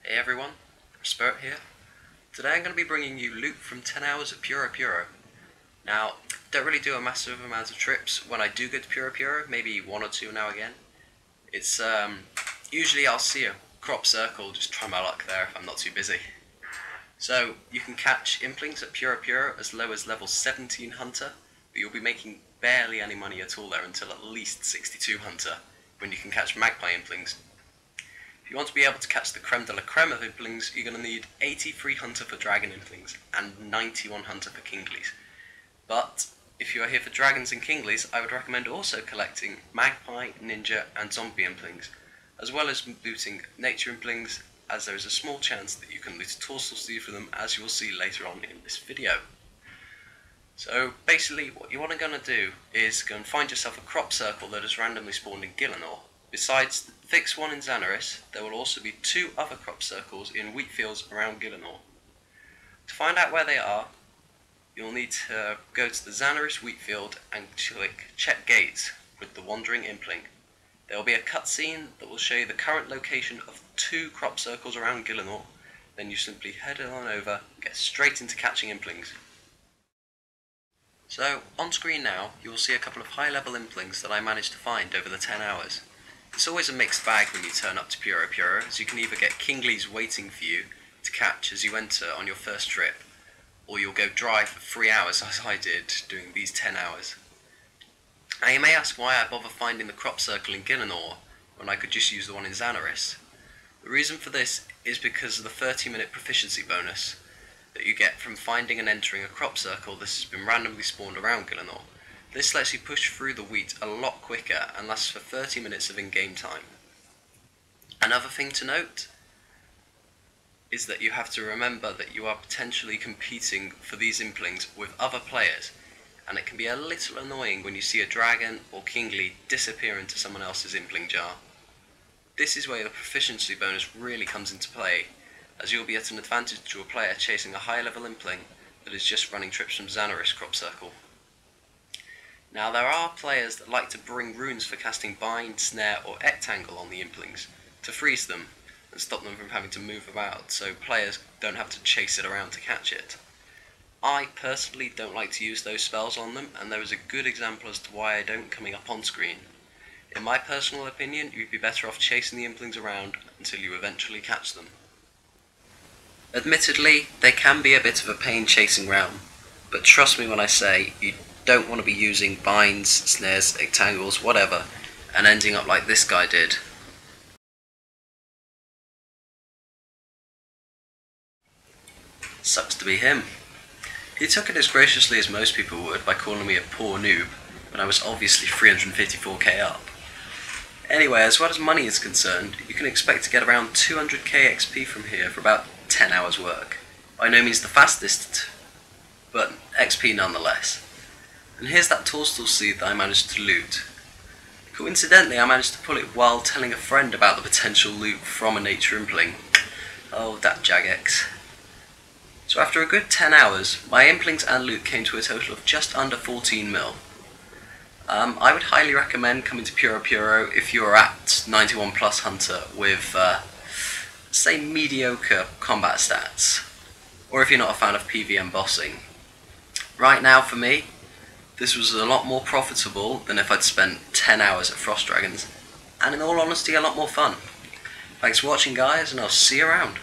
Hey everyone, Spirit here. Today I'm going to be bringing you loot from 10 hours of Puro Puro. Now, don't really do a massive amount of trips when I do go to Puro Puro, maybe one or two now again. It's, usually I'll see a crop circle, just try my luck there if I'm not too busy. So, you can catch implings at Puro Puro as low as level 17 Hunter, but you'll be making barely any money at all there until at least 62 Hunter, when you can catch magpie implings. If you want to be able to catch the creme de la creme of implings, you're going to need 83 Hunter for dragon implings and 91 Hunter for kinglies. But if you are here for dragons and kinglies, I would recommend also collecting magpie, ninja and zombie implings, as well as looting nature implings, as there is a small chance that you can loot a dorsal sleeve for them, as you will see later on in this video. So basically what you want to do is go and find yourself a crop circle that has randomly spawned in Gillinor. Besides the fixed one in Xanaris, there will also be two other crop circles in wheat fields around Gillinor. To find out where they are, you'll need to go to the Xanaris wheat field and click Check Gates with the Wandering Impling. There will be a cutscene that will show you the current location of two crop circles around Gillinor. Then you simply head on over, get straight into catching implings. So, on screen now, you will see a couple of high-level implings that I managed to find over the 10 hours. It's always a mixed bag when you turn up to Puro Puro, as you can either get kinglies waiting for you to catch as you enter on your first trip, or you'll go dry for 3 hours as I did doing these 10 hours. Now you may ask why I bother finding the crop circle in Gillinor when I could just use the one in Xanaris. The reason for this is because of the 30-minute proficiency bonus that you get from finding and entering a crop circle that has been randomly spawned around Gillinor. This lets you push through the wheat a lot quicker and lasts for 30 minutes of in-game time. Another thing to note is that you have to remember that you are potentially competing for these implings with other players, and it can be a little annoying when you see a dragon or kingly disappear into someone else's impling jar. This is where the proficiency bonus really comes into play, as you'll be at an advantage to a player chasing a high level impling that is just running trips from Xanaris crop circle. Now there are players that like to bring runes for casting bind, snare or ectangle on the implings to freeze them and stop them from having to move about, so players don't have to chase it around to catch it. I personally don't like to use those spells on them, and there is a good example as to why I don't coming up on screen. In my personal opinion, you'd be better off chasing the implings around until you eventually catch them. Admittedly, they can be a bit of a pain chasing round, but trust me when I say you don't want to be using binds, snares, ectangles, whatever, and ending up like this guy did. Sucks to be him. He took it as graciously as most people would by calling me a poor noob, when I was obviously 354k up. Anyway, as far as money is concerned, you can expect to get around 200k XP from here for about 10 hours work. By no means the fastest, but XP nonetheless. And here's that toadstool seed that I managed to loot. Coincidentally, I managed to pull it while telling a friend about the potential loot from a nature impling. Oh, that Jagex. So after a good 10 hours, my implings and loot came to a total of just under 14 mil. I would highly recommend coming to Puro Puro if you are at 91 plus Hunter with, say, mediocre combat stats, or if you're not a fan of PvM bossing. Right now, for me, this was a lot more profitable than if I'd spent 10 hours at Frost Dragons, and in all honesty, a lot more fun. Thanks for watching, guys, and I'll see you around.